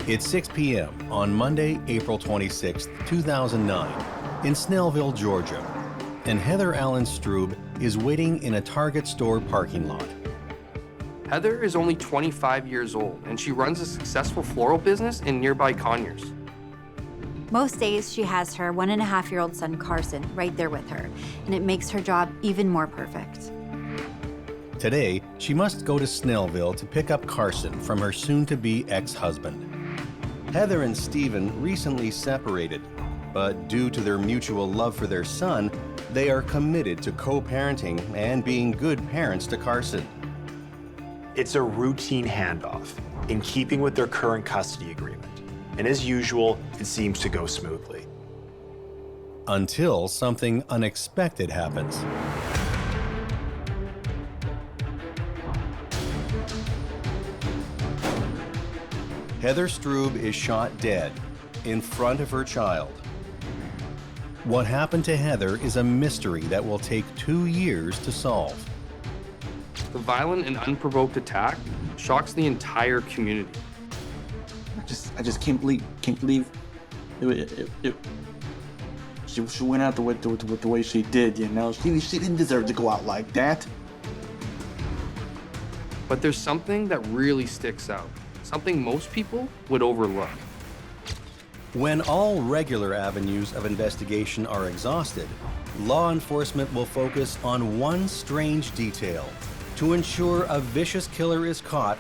It's 6 p.m. on Monday, April 26, 2009, in Snellville, Georgia, and Heather Allen Stroo is waiting in a Target store parking lot. Heather is only 25 years old, and she runs a successful floral business in nearby Conyers. Most days, she has her 1.5-year-old son, Carson, right there with her, and it makes her job even more perfect. Today, she must go to Snellville to pick up Carson from her soon-to-be ex-husband. Heather and Stephen recently separated, but due to their mutual love for their son, they are committed to co-parenting and being good parents to Carson. It's a routine handoff, in keeping with their current custody agreement. And as usual, it seems to go smoothly. Until something unexpected happens. Heather Stroo is shot dead in front of her child. What happened to Heather is a mystery that will take 2 years to solve. The violent and unprovoked attack shocks the entire community. I just can't believe she went out the way she did, you know? She didn't deserve to go out like that. But there's something that really sticks out, something most people would overlook. When all regular avenues of investigation are exhausted, law enforcement will focus on one strange detail to ensure a vicious killer is caught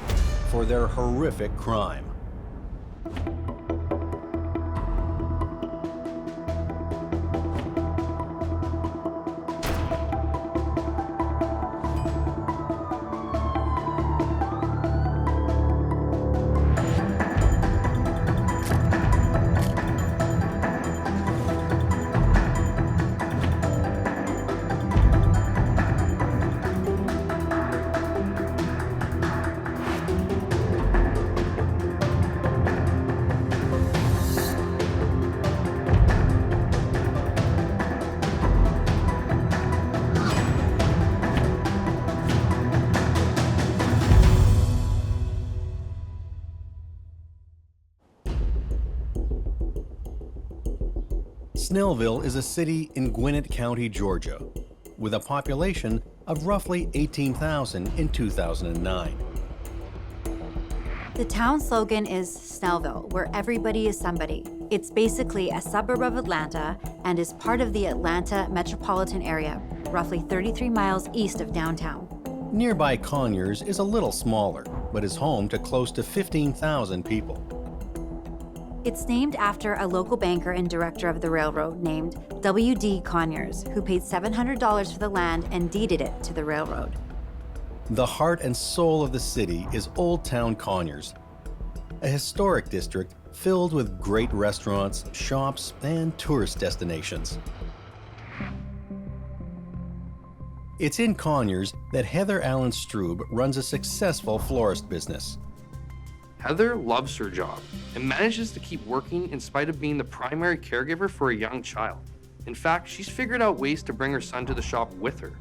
for their horrific crime. Snellville is a city in Gwinnett County, Georgia, with a population of roughly 18,000 in 2009. The town slogan is Snellville, where everybody is somebody. It's basically a suburb of Atlanta and is part of the Atlanta metropolitan area, roughly 33 miles east of downtown. Nearby Conyers is a little smaller, but is home to close to 15,000 people. It's named after a local banker and director of the railroad named W.D. Conyers, who paid $700 for the land and deeded it to the railroad. The heart and soul of the city is Old Town Conyers, a historic district filled with great restaurants, shops, and tourist destinations. It's in Conyers that Heather Allen Stroo runs a successful florist business. Heather loves her job and manages to keep working in spite of being the primary caregiver for a young child. In fact, she's figured out ways to bring her son to the shop with her.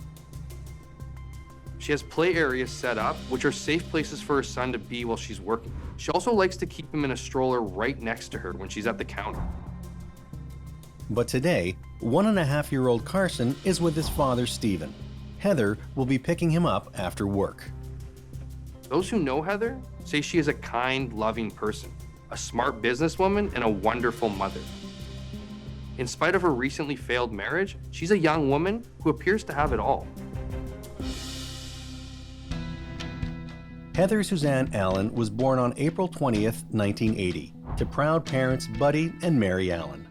She has play areas set up, which are safe places for her son to be while she's working. She also likes to keep him in a stroller right next to her when she's at the counter. But today, 1.5-year-old Carson is with his father, Stephen. Heather will be picking him up after work. Those who know Heather say she is a kind, loving person, a smart businesswoman, and a wonderful mother. In spite of her recently failed marriage, she's a young woman who appears to have it all. Heather Suzanne Allen was born on April 20th, 1980, to proud parents Buddy and Mary Allen.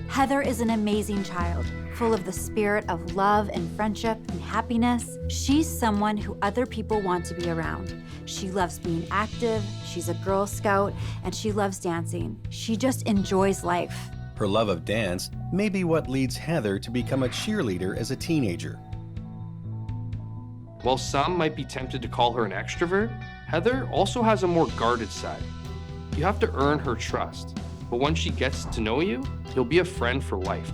Heather is an amazing child, full of the spirit of love and friendship and happiness. She's someone who other people want to be around. She loves being active, she's a Girl Scout, and she loves dancing. She just enjoys life. Her love of dance may be what leads Heather to become a cheerleader as a teenager. While some might be tempted to call her an extrovert, Heather also has a more guarded side. You have to earn her trust, but once she gets to know you, you'll be a friend for life.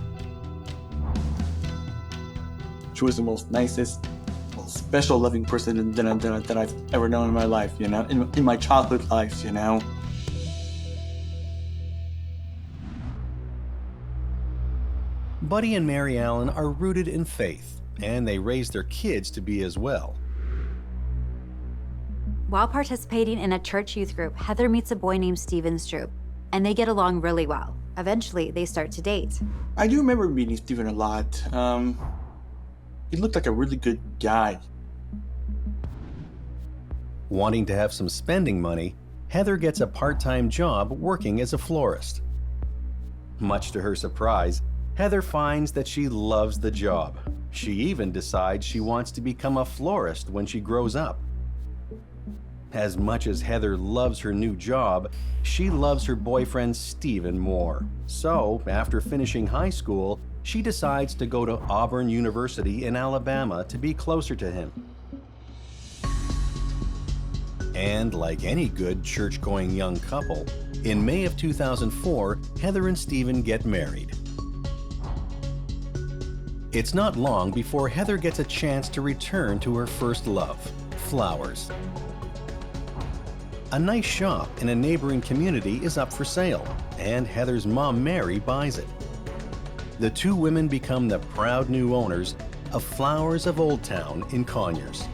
She was the most nicest, most special, loving person that I've ever known in my life, you know, in my childhood life, you know. Buddy and Mary Allen are rooted in faith, and they raise their kids to be as well. While participating in a church youth group, Heather meets a boy named Stroo, and they get along really well. Eventually, they start to date. I do remember meeting Steven a lot. He looked like a really good guy. Wanting to have some spending money, Heather gets a part-time job working as a florist. Much to her surprise, Heather finds that she loves the job. She even decides she wants to become a florist when she grows up. As much as Heather loves her new job, she loves her boyfriend Steven more. So, after finishing high school, she decides to go to Auburn University in Alabama to be closer to him. And like any good church-going young couple, in May of 2004, Heather and Steven get married. It's not long before Heather gets a chance to return to her first love, flowers. A nice shop in a neighboring community is up for sale, and Heather's mom Mary buys it. The two women become the proud new owners of Flowers of Old Town in Conyers.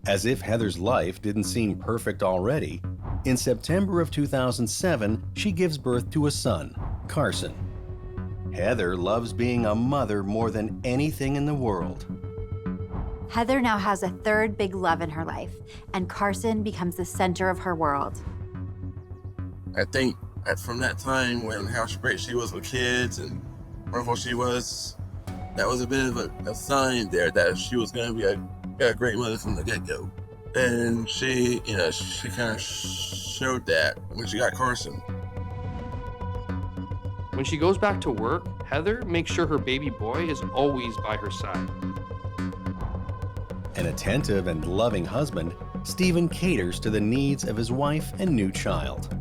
As if Heather's life didn't seem perfect already, in September of 2007, she gives birth to a son, Carson. Heather loves being a mother more than anything in the world. Heather now has a third big love in her life, and Carson becomes the center of her world. I think from that time when how great she was with kids and wonderful she was, that was a bit of a sign there that she was going to be a great mother from the get-go. And she kind of showed that when she got Carson. When she goes back to work, Heather makes sure her baby boy is always by her side. An attentive and loving husband, Steven caters to the needs of his wife and new child.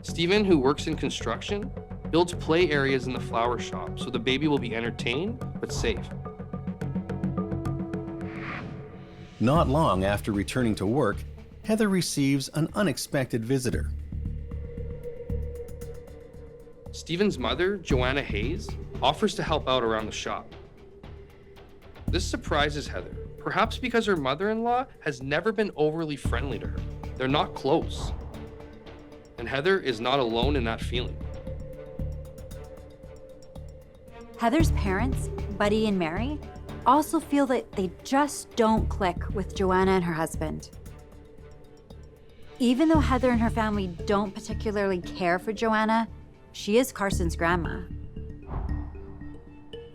Steven, who works in construction, builds play areas in the flower shop so the baby will be entertained but safe. Not long after returning to work, Heather receives an unexpected visitor. Steven's mother, Joanna Hayes, offers to help out around the shop. This surprises Heather, perhaps because her mother-in-law has never been overly friendly to her. They're not close. And Heather is not alone in that feeling. Heather's parents, Buddy and Mary, also feel that they just don't click with Joanna and her husband. Even though Heather and her family don't particularly care for Joanna, she is Carson's grandma.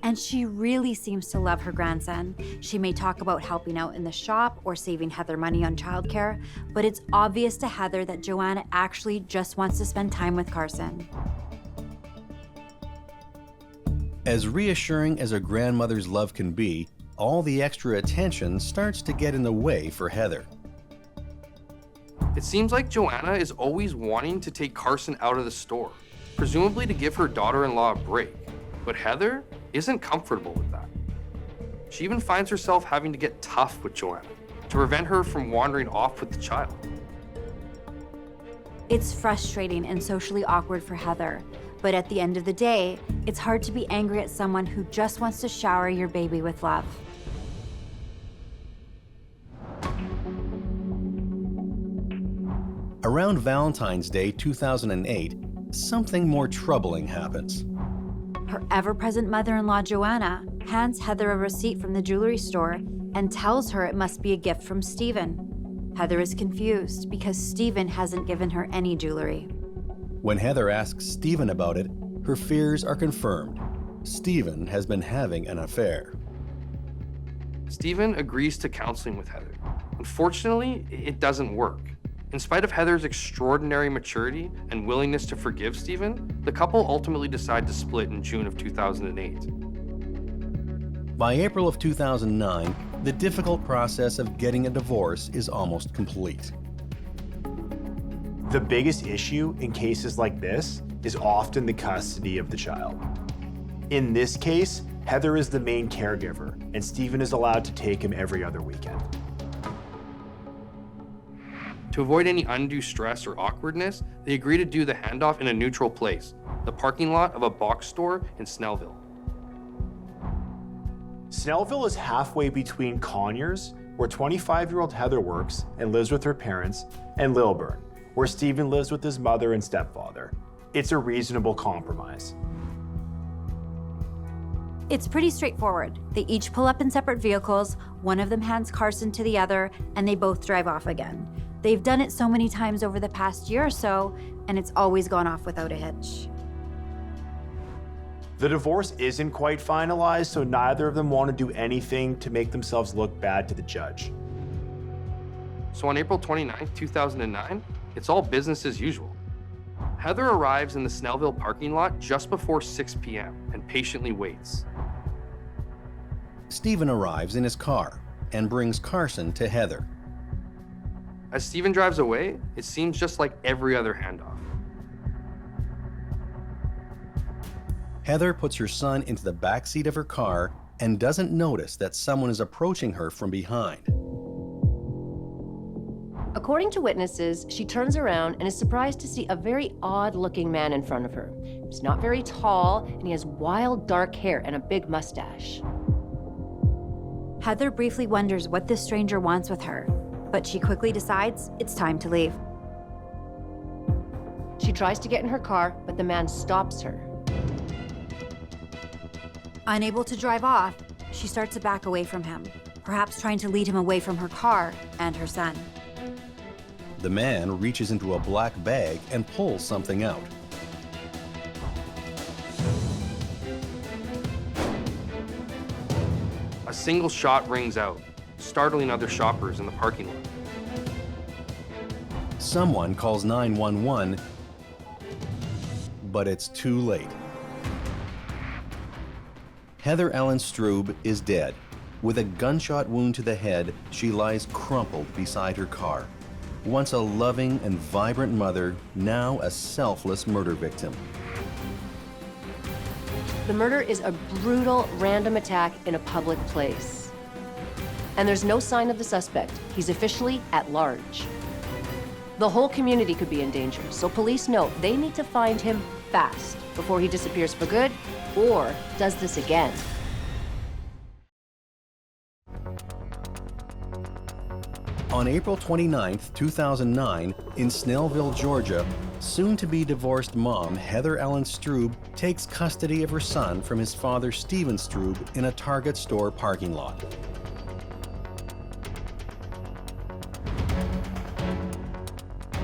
And she really seems to love her grandson. She may talk about helping out in the shop or saving Heather money on childcare, but it's obvious to Heather that Joanna actually just wants to spend time with Carson. As reassuring as a grandmother's love can be, all the extra attention starts to get in the way for Heather. It seems like Joanna is always wanting to take Carson out of the store, presumably to give her daughter-in-law a break. But Heather isn't comfortable with that. She even finds herself having to get tough with Joanna to prevent her from wandering off with the child. It's frustrating and socially awkward for Heather, but at the end of the day, it's hard to be angry at someone who just wants to shower your baby with love. Around Valentine's Day 2008, something more troubling happens. Her ever-present mother-in-law, Joanna, hands Heather a receipt from the jewelry store and tells her it must be a gift from Steven. Heather is confused because Steven hasn't given her any jewelry. When Heather asks Steven about it, her fears are confirmed. Steven has been having an affair. Steven agrees to counseling with Heather. Unfortunately, it doesn't work. In spite of Heather's extraordinary maturity and willingness to forgive Steven, the couple ultimately decide to split in June of 2008. By April of 2009, the difficult process of getting a divorce is almost complete. The biggest issue in cases like this is often the custody of the child. In this case, Heather is the main caregiver, and Steven is allowed to take him every other weekend. To avoid any undue stress or awkwardness, they agree to do the handoff in a neutral place, the parking lot of a box store in Snellville. Snellville is halfway between Conyers, where 25-year-old Heather works and lives with her parents, and Lilburn, where Stephen lives with his mother and stepfather. It's a reasonable compromise. It's pretty straightforward. They each pull up in separate vehicles, one of them hands Carson to the other, and they both drive off again. They've done it so many times over the past year or so, and it's always gone off without a hitch. The divorce isn't quite finalized, so neither of them want to do anything to make themselves look bad to the judge. So on April 29, 2009, it's all business as usual. Heather arrives in the Snellville parking lot just before 6 p.m. and patiently waits. Stephen arrives in his car and brings Carson to Heather. As Stephen drives away, it seems just like every other handoff. Heather puts her son into the back seat of her car and doesn't notice that someone is approaching her from behind. According to witnesses, she turns around and is surprised to see a very odd-looking man in front of her. He's not very tall, and he has wild dark hair and a big mustache. Heather briefly wonders what this stranger wants with her, but she quickly decides it's time to leave. She tries to get in her car, but the man stops her. Unable to drive off, she starts to back away from him, perhaps trying to lead him away from her car and her son. The man reaches into a black bag and pulls something out. A single shot rings out, startling other shoppers in the parking lot. Someone calls 911, but it's too late. Heather Ellen Stroo is dead. With a gunshot wound to the head, she lies crumpled beside her car. Once a loving and vibrant mother, now a selfless murder victim. The murder is a brutal, random attack in a public place. And there's no sign of the suspect. He's officially at large. The whole community could be in danger, so police know they need to find him fast before he disappears for good or does this again. On April 29, 2009, in Snellville, Georgia, soon-to-be divorced mom Heather Ellen Stroo takes custody of her son from his father Stephen Stroo in a Target store parking lot.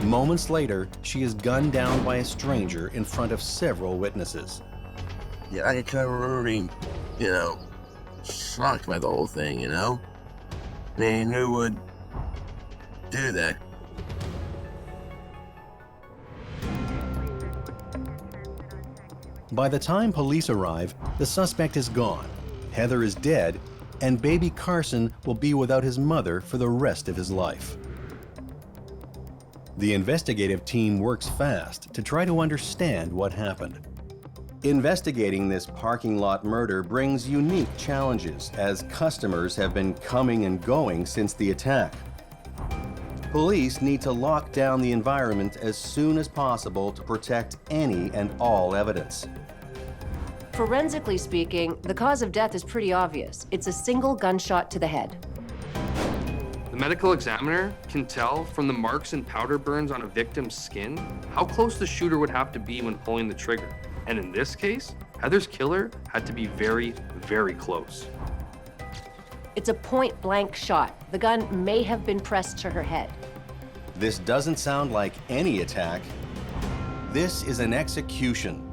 Moments later, she is gunned down by a stranger in front of several witnesses. Yeah, I can kind of remember being, shocked by the whole thing, I mean, who would do that? By the time police arrive, the suspect is gone, Heather is dead, and baby Carson will be without his mother for the rest of his life. The investigative team works fast to try to understand what happened. Investigating this parking lot murder brings unique challenges, as customers have been coming and going since the attack. Police need to lock down the environment as soon as possible to protect any and all evidence. Forensically speaking, the cause of death is pretty obvious. It's a single gunshot to the head. The medical examiner can tell from the marks and powder burns on a victim's skin how close the shooter would have to be when pulling the trigger. And in this case, Heather's killer had to be very, very close. It's a point-blank shot. The gun may have been pressed to her head. This doesn't sound like any attack. This is an execution.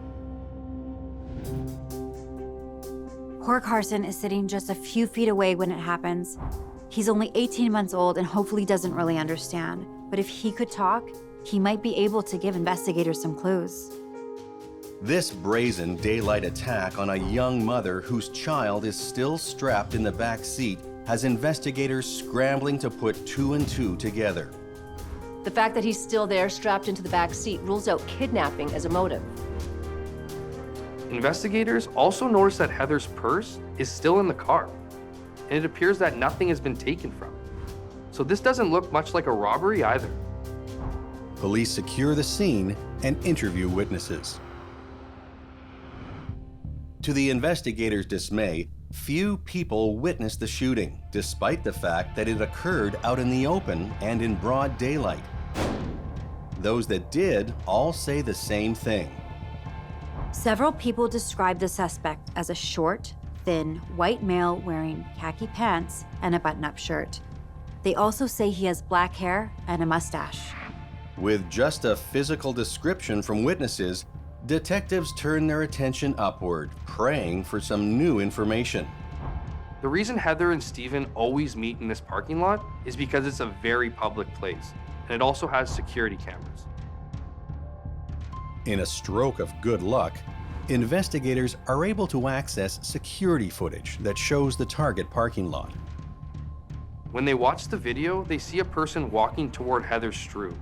Poor Carson is sitting just a few feet away when it happens. He's only 18 months old and hopefully doesn't really understand. But if he could talk, he might be able to give investigators some clues. This brazen daylight attack on a young mother whose child is still strapped in the back seat has investigators scrambling to put two and two together. The fact that he's still there, strapped into the back seat, rules out kidnapping as a motive. Investigators also notice that Heather's purse is still in the car, and it appears that nothing has been taken from it. So this doesn't look much like a robbery either. Police secure the scene and interview witnesses. To the investigators' dismay, few people witnessed the shooting, despite the fact that it occurred out in the open and in broad daylight. Those that did all say the same thing. Several people described the suspect as a short, thin, white male wearing khaki pants and a button-up shirt. They also say he has black hair and a mustache. With just a physical description from witnesses, detectives turn their attention upward, praying for some new information. The reason Heather and Stephen always meet in this parking lot is because it's a very public place, and it also has security cameras. In a stroke of good luck, investigators are able to access security footage that shows the target parking lot. When they watch the video, they see a person walking toward Heather's Stroo.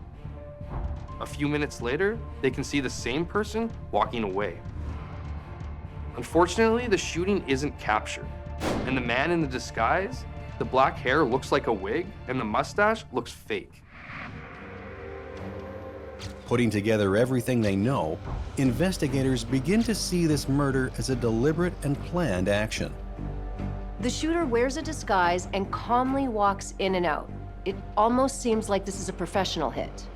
A few minutes later, they can see the same person walking away. Unfortunately, the shooting isn't captured, and the man in the disguise, the black hair looks like a wig, and the mustache looks fake. Putting together everything they know, investigators begin to see this murder as a deliberate and planned action. The shooter wears a disguise and calmly walks in and out. It almost seems like this is a professional hit.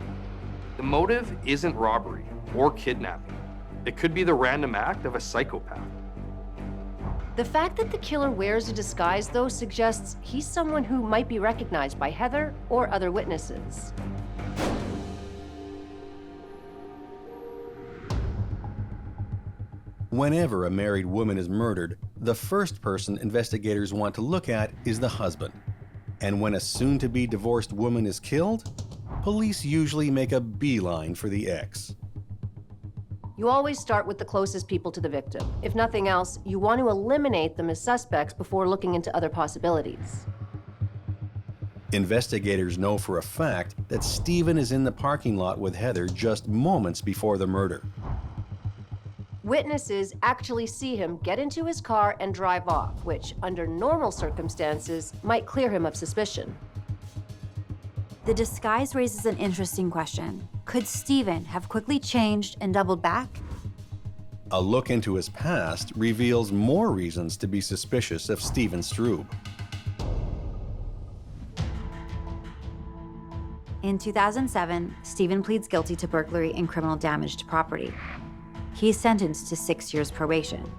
The motive isn't robbery or kidnapping. It could be the random act of a psychopath. The fact that the killer wears a disguise, though, suggests he's someone who might be recognized by Heather or other witnesses. Whenever a married woman is murdered, the first person investigators want to look at is the husband. And when a soon-to-be divorced woman is killed, police usually make a beeline for the ex. You always start with the closest people to the victim. If nothing else, you want to eliminate them as suspects before looking into other possibilities. Investigators know for a fact that Stephen is in the parking lot with Heather just moments before the murder. Witnesses actually see him get into his car and drive off, which, under normal circumstances, might clear him of suspicion. The disguise raises an interesting question. Could Stephen have quickly changed and doubled back? A look into his past reveals more reasons to be suspicious of Stephen Stroo. In 2007, Stephen pleads guilty to burglary and criminal damage to property. He's sentenced to 6 years probation.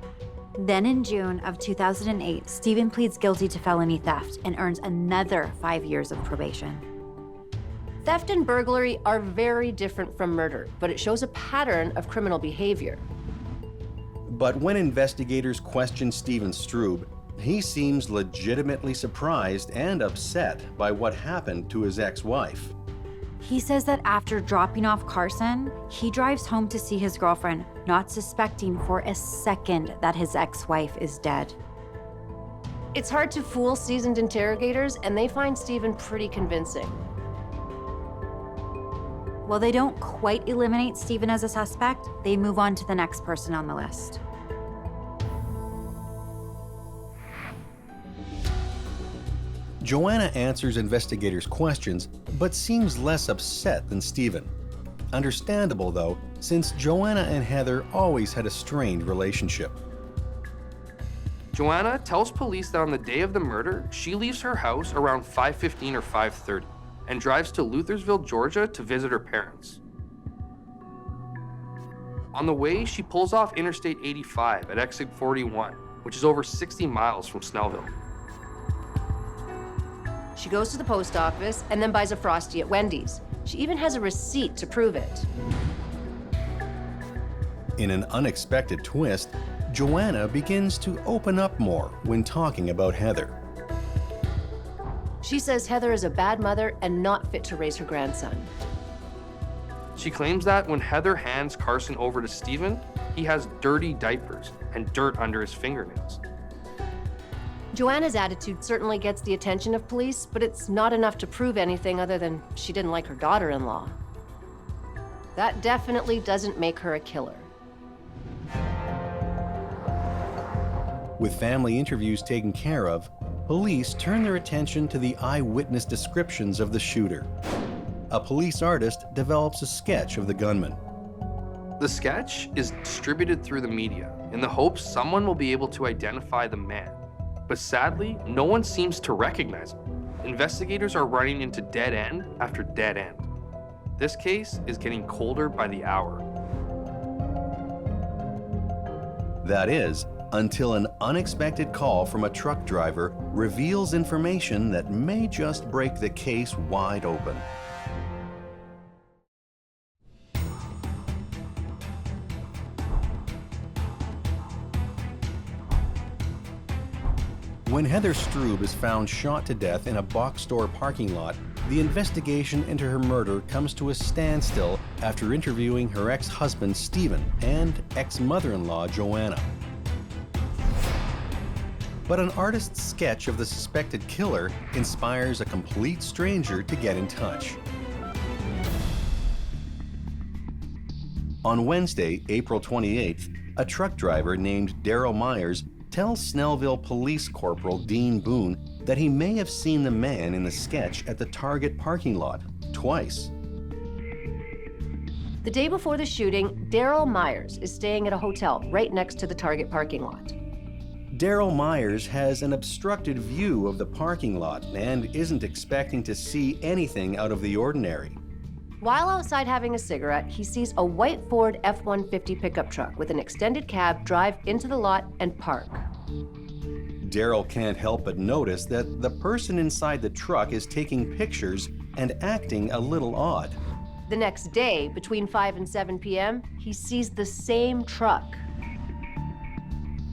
Then in June of 2008, Stephen pleads guilty to felony theft and earns another 5 years of probation. Theft and burglary are very different from murder, but it shows a pattern of criminal behavior. But when investigators question Stephen Stroo, he seems legitimately surprised and upset by what happened to his ex-wife. He says that after dropping off Carson, he drives home to see his girlfriend, not suspecting for a second that his ex-wife is dead. It's hard to fool seasoned interrogators, and they find Stephen pretty convincing. While they don't quite eliminate Stephen as a suspect, they move on to the next person on the list. Joanna answers investigators' questions, but seems less upset than Stephen. Understandable, though, since Joanna and Heather always had a strained relationship. Joanna tells police that on the day of the murder, she leaves her house around 5:15 or 5:30 and drives to Luthersville, Georgia to visit her parents. On the way, she pulls off Interstate 85 at exit 41, which is over 60 miles from Snellville. She goes to the post office and then buys a Frosty at Wendy's. She even has a receipt to prove it. In an unexpected twist, Joanna begins to open up more when talking about Heather. She says Heather is a bad mother and not fit to raise her grandson. She claims that when Heather hands Carson over to Stephen, he has dirty diapers and dirt under his fingernails. Joanna's attitude certainly gets the attention of police, but it's not enough to prove anything other than she didn't like her daughter-in-law. That definitely doesn't make her a killer. With family interviews taken care of, police turn their attention to the eyewitness descriptions of the shooter. a police artist develops a sketch of the gunman. The sketch is distributed through the media in the hopes someone will be able to identify the man. But sadly, no one seems to recognize him. Investigators are running into dead end after dead end. This case is getting colder by the hour. That is, until an unexpected call from a truck driver reveals information that may just break the case wide open. When Heather Stroo is found shot to death in a box store parking lot, the investigation into her murder comes to a standstill after interviewing her ex-husband Stephen and ex-mother-in-law Joanna. But an artist's sketch of the suspected killer inspires a complete stranger to get in touch. On Wednesday, April 28th, a truck driver named Daryl Myers tells Snellville Police Corporal Dean Boone that he may have seen the man in the sketch at the Target parking lot twice. The day before the shooting, Daryl Myers is staying at a hotel right next to the Target parking lot. Daryl Myers has an obstructed view of the parking lot and isn't expecting to see anything out of the ordinary. While outside having a cigarette, he sees a white Ford F-150 pickup truck with an extended cab drive into the lot and park. Daryl can't help but notice that the person inside the truck is taking pictures and acting a little odd. The next day, between 5 and 7 p.m., he sees the same truck.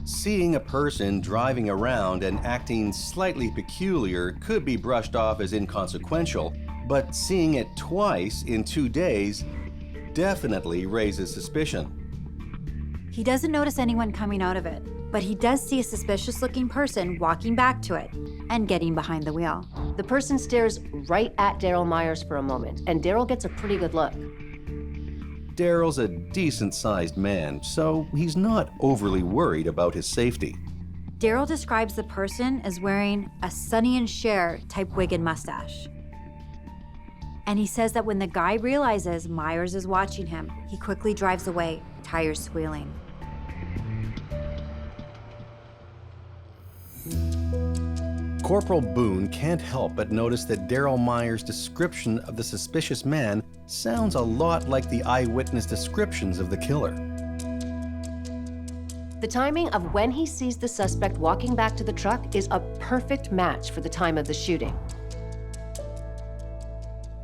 Seeing a person driving around and acting slightly peculiar could be brushed off as inconsequential, but seeing it twice in 2 days definitely raises suspicion. He doesn't notice anyone coming out of it, but he does see a suspicious-looking person walking back to it and getting behind the wheel. The person stares right at Daryl Myers for a moment, and Daryl gets a pretty good look. Daryl's a decent-sized man, so he's not overly worried about his safety. Daryl describes the person as wearing a Sonny and Cher type wig and mustache. And he says that when the guy realizes Myers is watching him, he quickly drives away, tires squealing. Corporal Boone can't help but notice that Daryl Myers' description of the suspicious man sounds a lot like the eyewitness descriptions of the killer. The timing of when he sees the suspect walking back to the truck is a perfect match for the time of the shooting.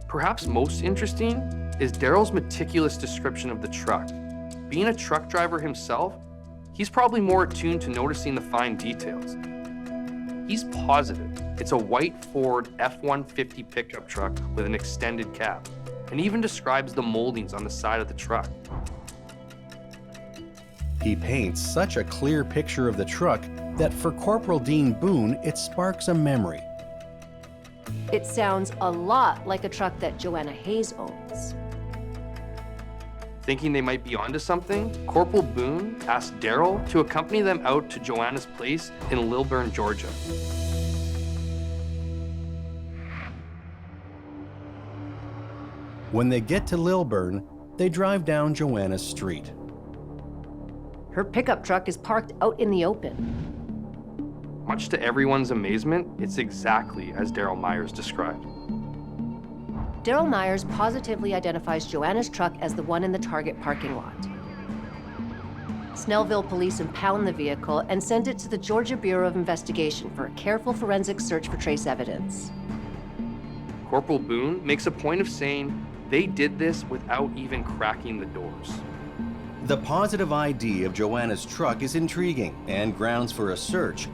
Perhaps most interesting is Daryl's meticulous description of the truck. Being a truck driver himself, he's probably more attuned to noticing the fine details. He's positive it's a white Ford F-150 pickup truck with an extended cab, and even describes the moldings on the side of the truck. He paints such a clear picture of the truck that for Corporal Dean Boone, it sparks a memory. It sounds a lot like a truck that Joanna Hayes owns. Thinking they might be onto something, Corporal Boone asked Daryl to accompany them out to Joanna's place in Lilburn, Georgia. When they get to Lilburn, they drive down Joanna's street. Her pickup truck is parked out in the open. Much to everyone's amazement, it's exactly as Daryl Myers described. Daryl Myers positively identifies Joanna's truck as the one in the Target parking lot. Snellville police impound the vehicle and send it to the Georgia Bureau of Investigation for a careful forensic search for trace evidence. Corporal Boone makes a point of saying they did this without even cracking the doors. The positive ID of Joanna's truck is intriguing and grounds for a search,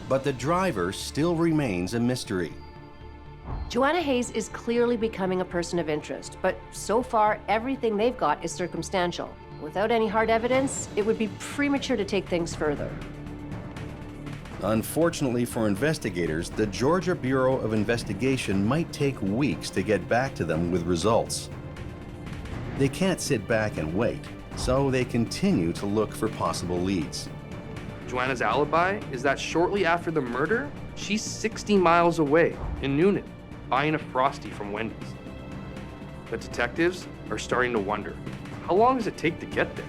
but the driver still remains a mystery. Joanna Hayes is clearly becoming a person of interest, but so far, everything they've got is circumstantial. Without any hard evidence, it would be premature to take things further. Unfortunately for investigators, the Georgia Bureau of Investigation might take weeks to get back to them with results. They can't sit back and wait, so they continue to look for possible leads. Joanna's alibi is that shortly after the murder, she's 60 miles away in Noonan, buying a Frosty from Wendy's. But detectives are starting to wonder, how long does it take to get there?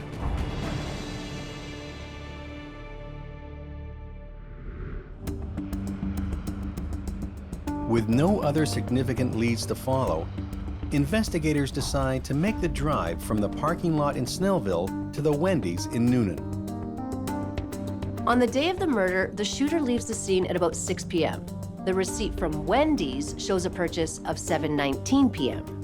With no other significant leads to follow, investigators decide to make the drive from the parking lot in Snellville to the Wendy's in Noonan. On the day of the murder, the shooter leaves the scene at about 6 p.m. The receipt from Wendy's shows a purchase of 7:19 p.m.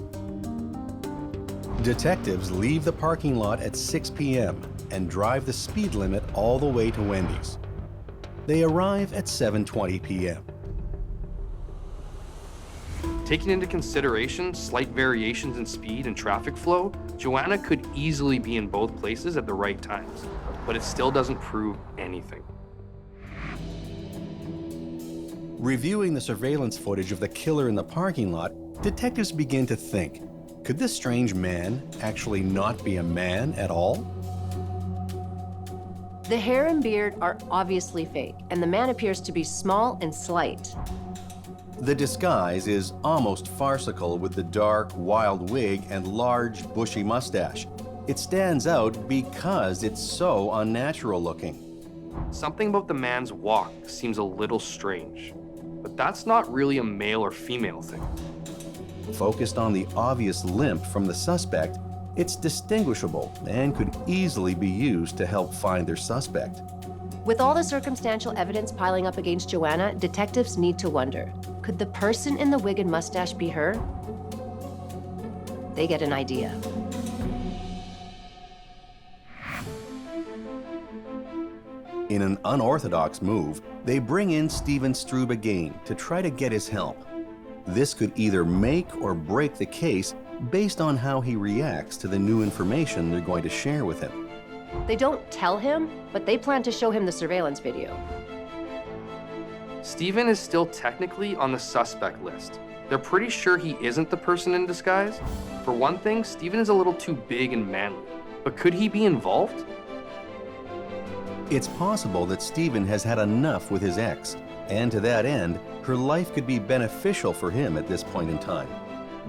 Detectives leave the parking lot at 6 p.m. and drive the speed limit all the way to Wendy's. They arrive at 7:20 p.m. Taking into consideration slight variations in speed and traffic flow, Joanna could easily be in both places at the right times, but it still doesn't prove anything. Reviewing the surveillance footage of the killer in the parking lot, detectives begin to think, could this strange man actually not be a man at all? The hair and beard are obviously fake, and the man appears to be small and slight. The disguise is almost farcical with the dark, wild wig and large, bushy mustache. It stands out because it's so unnatural looking. Something about the man's walk seems a little strange, but that's not really a male or female thing. Focused on the obvious limp from the suspect, it's distinguishable and could easily be used to help find their suspect. With all the circumstantial evidence piling up against Joanna, detectives need to wonder, could the person in the wig and mustache be her? They get an idea. In an unorthodox move, they bring in Stephen Stroo again to try to get his help. This could either make or break the case based on how he reacts to the new information they're going to share with him. They don't tell him, but they plan to show him the surveillance video. Stephen is still technically on the suspect list. They're pretty sure he isn't the person in disguise. For one thing, Stephen is a little too big and manly, but could he be involved? It's possible that Stephen has had enough with his ex, and to that end, her life could be beneficial for him at this point in time.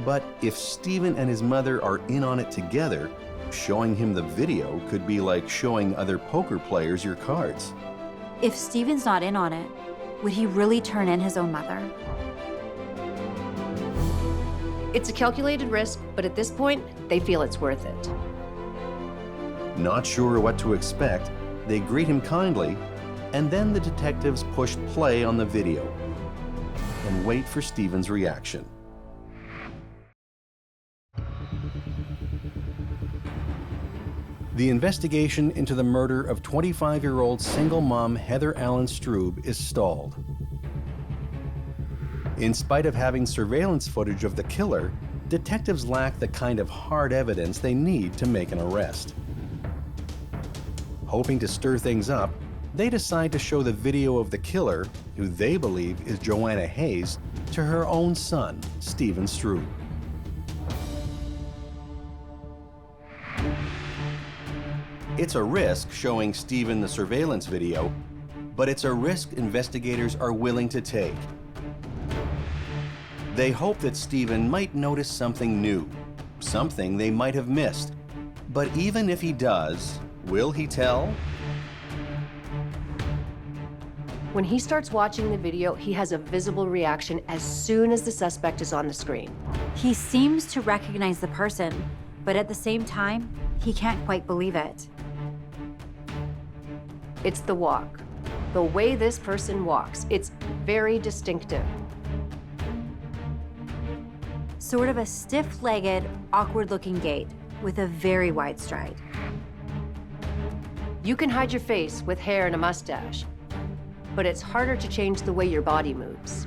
But if Stephen and his mother are in on it together, showing him the video could be like showing other poker players your cards. If Stephen's not in on it, would he really turn in his own mother? It's a calculated risk, but at this point, they feel it's worth it. Not sure what to expect, they greet him kindly, and then the detectives push play on the video and wait for Stephen's reaction. The investigation into the murder of 25-year-old single mom Heather Allen Stroo is stalled. In spite of having surveillance footage of the killer, detectives lack the kind of hard evidence they need to make an arrest. Hoping to stir things up, they decide to show the video of the killer, who they believe is Joanna Hayes, to her own son, Stephen Stroo. It's a risk showing Stephen the surveillance video, but it's a risk investigators are willing to take. They hope that Stephen might notice something new, something they might have missed. But even if he does, will he tell? When he starts watching the video, he has a visible reaction as soon as the suspect is on the screen. He seems to recognize the person, but at the same time, he can't quite believe it. It's the walk. The way this person walks, it's very distinctive. Sort of a stiff-legged, awkward-looking gait with a very wide stride. You can hide your face with hair and a mustache, but it's harder to change the way your body moves.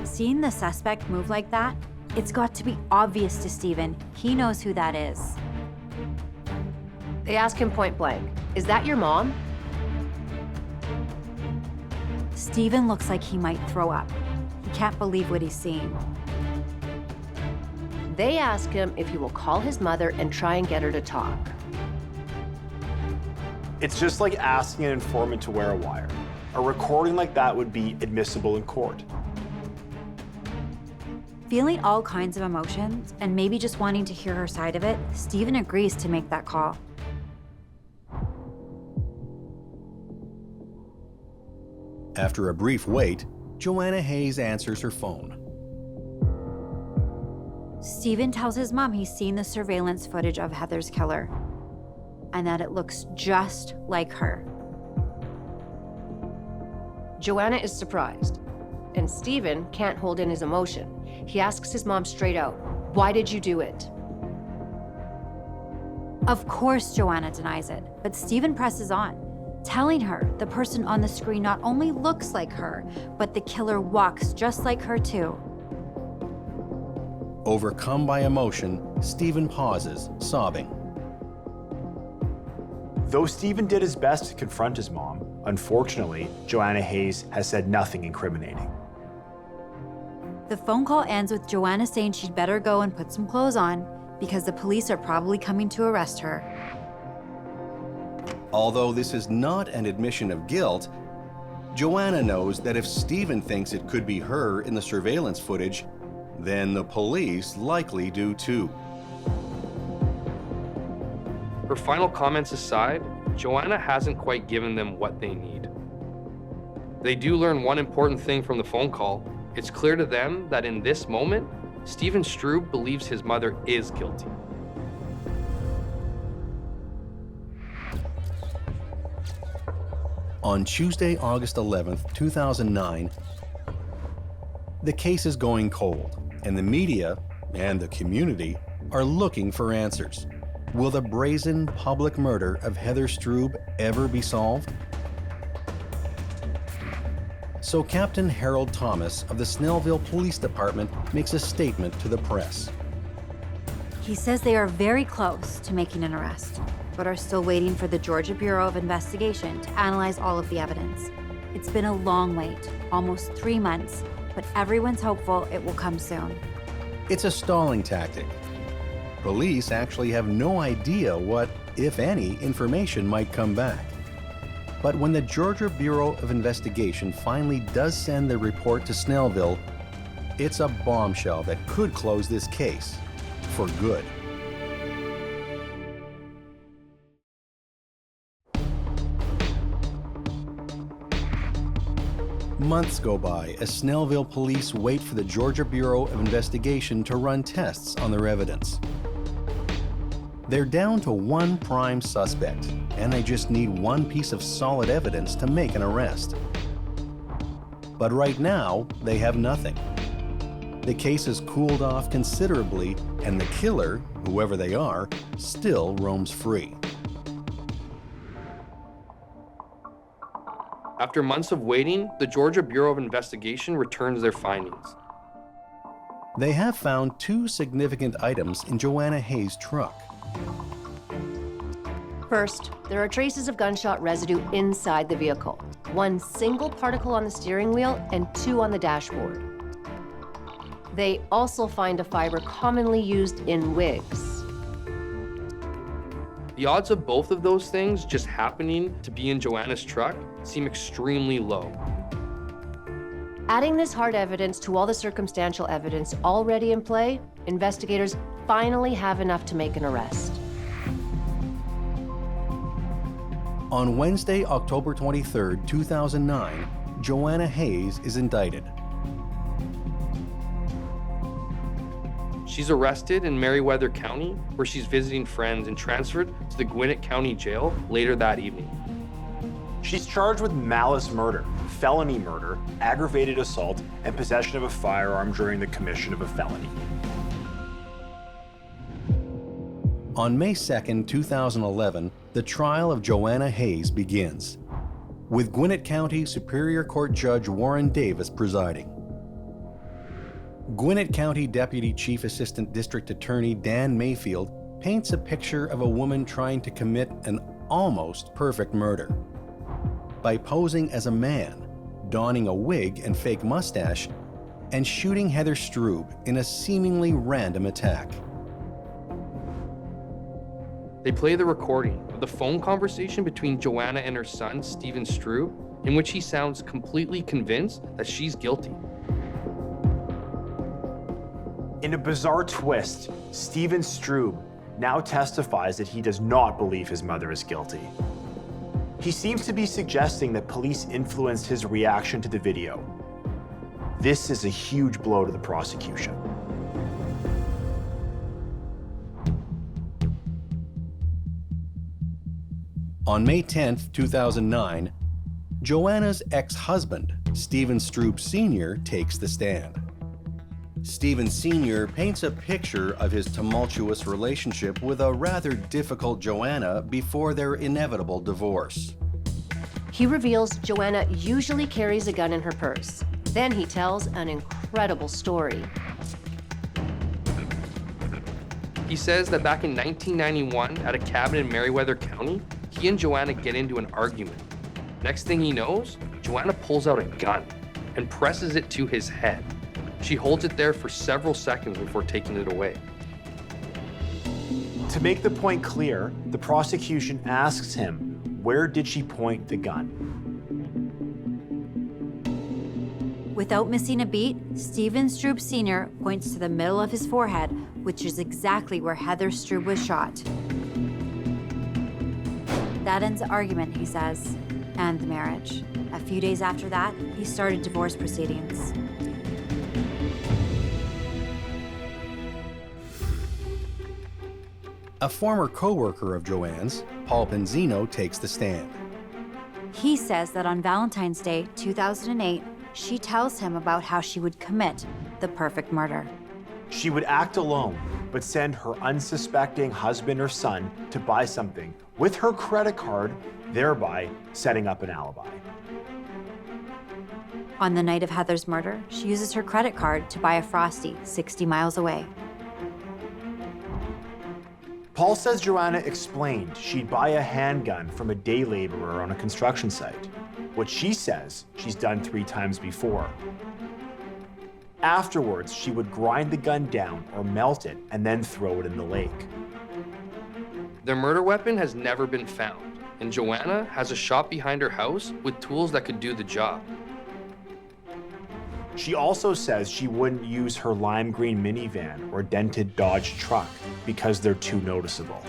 Seeing the suspect move like that, it's got to be obvious to Stephen. He knows who that is. They ask him point blank, "Is that your mom?" Stephen looks like he might throw up. He can't believe what he's seeing. They ask him if he will call his mother and try and get her to talk. It's just like asking an informant to wear a wire. A recording like that would be admissible in court. Feeling all kinds of emotions and maybe just wanting to hear her side of it, Stephen agrees to make that call. After a brief wait, Joanna Hayes answers her phone. Stephen tells his mom he's seen the surveillance footage of Heather's killer and that it looks just like her. Joanna is surprised, and Stephen can't hold in his emotion. He asks his mom straight out, "Why did you do it?" Of course, Joanna denies it, but Stephen presses on, telling her the person on the screen not only looks like her, but the killer walks just like her too. Overcome by emotion, Stephen pauses, sobbing. Though Stephen did his best to confront his mom, unfortunately, Joanna Hayes has said nothing incriminating. The phone call ends with Joanna saying she'd better go and put some clothes on because the police are probably coming to arrest her. Although this is not an admission of guilt, Joanna knows that if Stephen thinks it could be her in the surveillance footage, then the police likely do too. Her final comments aside, Joanna hasn't quite given them what they need. They do learn one important thing from the phone call. It's clear to them that in this moment, Stephen Stroo believes his mother is guilty. On Tuesday, August 11th, 2009, the case is going cold, and the media and the community are looking for answers. Will the brazen public murder of Heather Stroo ever be solved? So Captain Harold Thomas of the Snellville Police Department makes a statement to the press. He says they are very close to making an arrest, but are still waiting for the Georgia Bureau of Investigation to analyze all of the evidence. It's been a long wait, almost 3 months, but everyone's hopeful it will come soon. It's a stalling tactic. Police actually have no idea what, if any, information might come back. But when the Georgia Bureau of Investigation finally does send their report to Snellville, it's a bombshell that could close this case for good. Months go by as Snellville police wait for the Georgia Bureau of Investigation to run tests on their evidence. They're down to one prime suspect, and they just need one piece of solid evidence to make an arrest. But right now, they have nothing. The case has cooled off considerably, and the killer, whoever they are, still roams free. After months of waiting, the Georgia Bureau of Investigation returns their findings. They have found 2 significant items in Joanna Hayes' truck. First, there are traces of gunshot residue inside the vehicle. 1 single particle on the steering wheel and 2 on the dashboard. They also find a fiber commonly used in wigs. The odds of both of those things just happening to be in Joanna's truck seem extremely low. Adding this hard evidence to all the circumstantial evidence already in play, investigators finally have enough to make an arrest. On Wednesday, October 23, 2009, Joanna Hayes is indicted. She's arrested in Meriwether County, where she's visiting friends, and transferred to the Gwinnett County Jail later that evening. She's charged with malice murder, felony murder, aggravated assault, and possession of a firearm during the commission of a felony. On May 2, 2011, the trial of Joanna Hayes begins, with Gwinnett County Superior Court Judge Warren Davis presiding. Gwinnett County Deputy Chief Assistant District Attorney Dan Mayfield paints a picture of a woman trying to commit an almost perfect murder. By posing as a man, donning a wig and fake mustache, and shooting Heather Stroo in a seemingly random attack. They play the recording of the phone conversation between Joanna and her son, Stephen Stroo, in which he sounds completely convinced that she's guilty. In a bizarre twist, Stephen Stroo now testifies that he does not believe his mother is guilty. He seems to be suggesting that police influenced his reaction to the video. This is a huge blow to the prosecution. On May 10, 2009, Joanna's ex-husband, Stephen Stroo Sr., takes the stand. Stephen Sr. paints a picture of his tumultuous relationship with a rather difficult Joanna before their inevitable divorce. He reveals Joanna usually carries a gun in her purse. Then he tells an incredible story. He says that back in 1991, at a cabin in Meriwether County, he and Joanna get into an argument. Next thing he knows, Joanna pulls out a gun and presses it to his head. She holds it there for several seconds before taking it away. To make the point clear, the prosecution asks him, where did she point the gun? Without missing a beat, Stephen Stroo Sr. points to the middle of his forehead, which is exactly where Heather Stroo was shot. That ends the argument, he says, and the marriage. A few days after that, he started divorce proceedings. A former co-worker of Joanne's, Paul Penzino, takes the stand. He says that on Valentine's Day, 2008, she tells him about how she would commit the perfect murder. She would act alone, but send her unsuspecting husband or son to buy something with her credit card, thereby setting up an alibi. On the night of Heather's murder, she uses her credit card to buy a Frosty 60 miles away. Paul says Joanna explained she'd buy a handgun from a day laborer on a construction site, which she says she's done 3 times before. Afterwards, she would grind the gun down or melt it and then throw it in the lake. Their murder weapon has never been found, and Joanna has a shop behind her house with tools that could do the job. She also says she wouldn't use her lime green minivan or dented Dodge truck because they're too noticeable.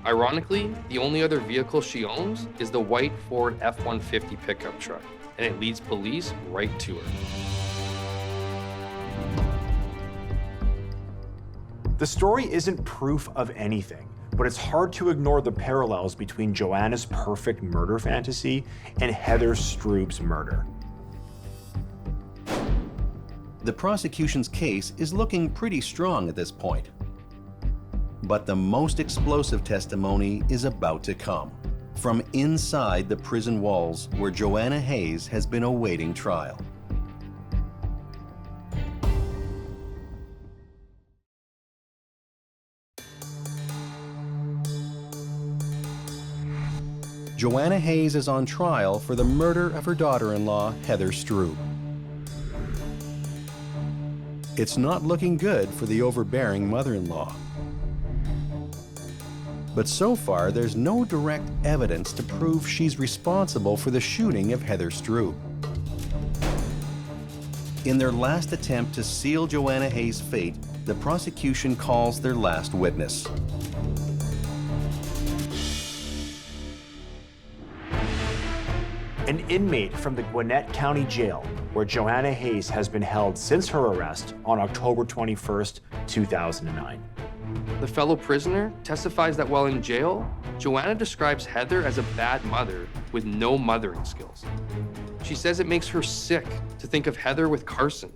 Ironically, the only other vehicle she owns is the white Ford F-150 pickup truck, and it leads police right to her. The story isn't proof of anything, but it's hard to ignore the parallels between Joanna's perfect murder fantasy and Heather Stroo's murder. The prosecution's case is looking pretty strong at this point. But the most explosive testimony is about to come from inside the prison walls where Joanna Hayes has been awaiting trial. Joanna Hayes is on trial for the murder of her daughter-in-law, Heather Stroo. It's not looking good for the overbearing mother-in-law. But so far, there's no direct evidence to prove she's responsible for the shooting of Heather Stroo. In their last attempt to seal Joanna Hayes' fate, the prosecution calls their last witness. An inmate from the Gwinnett County Jail, where Joanna Hayes has been held since her arrest on October 21st, 2009. The fellow prisoner testifies that while in jail, Joanna describes Heather as a bad mother with no mothering skills. She says it makes her sick to think of Heather with Carson.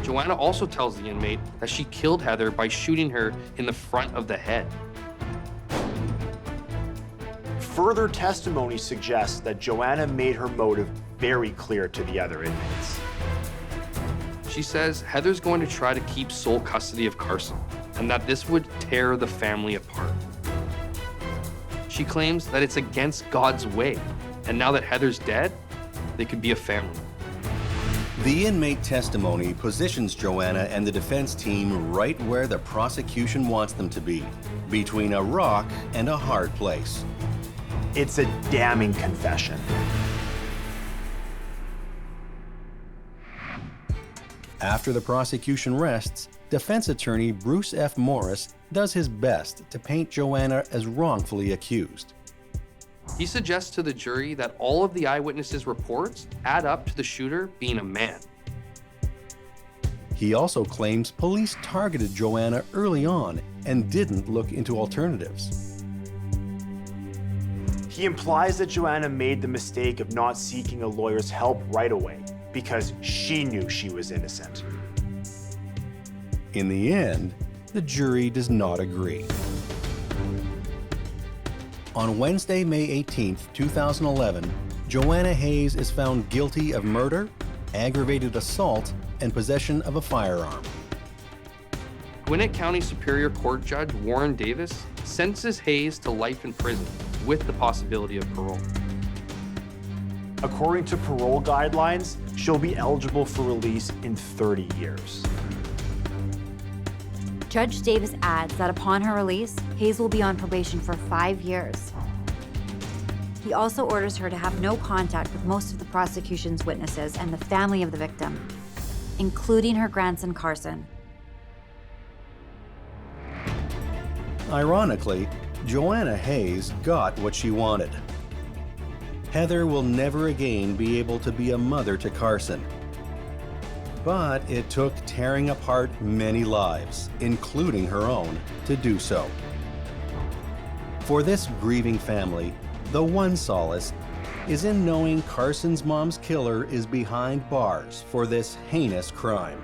Joanna also tells the inmate that she killed Heather by shooting her in the front of the head. Further testimony suggests that Joanna made her motive very clear to the other inmates. She says Heather's going to try to keep sole custody of Carson, and that this would tear the family apart. She claims that it's against God's way, and now that Heather's dead, they could be a family. The inmate testimony positions Joanna and the defense team right where the prosecution wants them to be, between a rock and a hard place. It's a damning confession. After the prosecution rests, defense attorney Bruce F. Morris does his best to paint Joanna as wrongfully accused. He suggests to the jury that all of the eyewitnesses' reports add up to the shooter being a man. He also claims police targeted Joanna early on and didn't look into alternatives. He implies that Joanna made the mistake of not seeking a lawyer's help right away because she knew she was innocent. In the end, the jury does not agree. On Wednesday, May 18, 2011, Joanna Hayes is found guilty of murder, aggravated assault, and possession of a firearm. Gwinnett County Superior Court Judge Warren Davis sentences Hayes to life in prison with the possibility of parole. According to parole guidelines, she'll be eligible for release in 30 years. Judge Davis adds that upon her release, Hayes will be on probation for 5 years. He also orders her to have no contact with most of the prosecution's witnesses and the family of the victim, including her grandson Carson. Ironically, Joanna Hayes got what she wanted. Heather will never again be able to be a mother to Carson. But it took tearing apart many lives, including her own, to do so. For this grieving family, the one solace is in knowing Carson's mom's killer is behind bars for this heinous crime.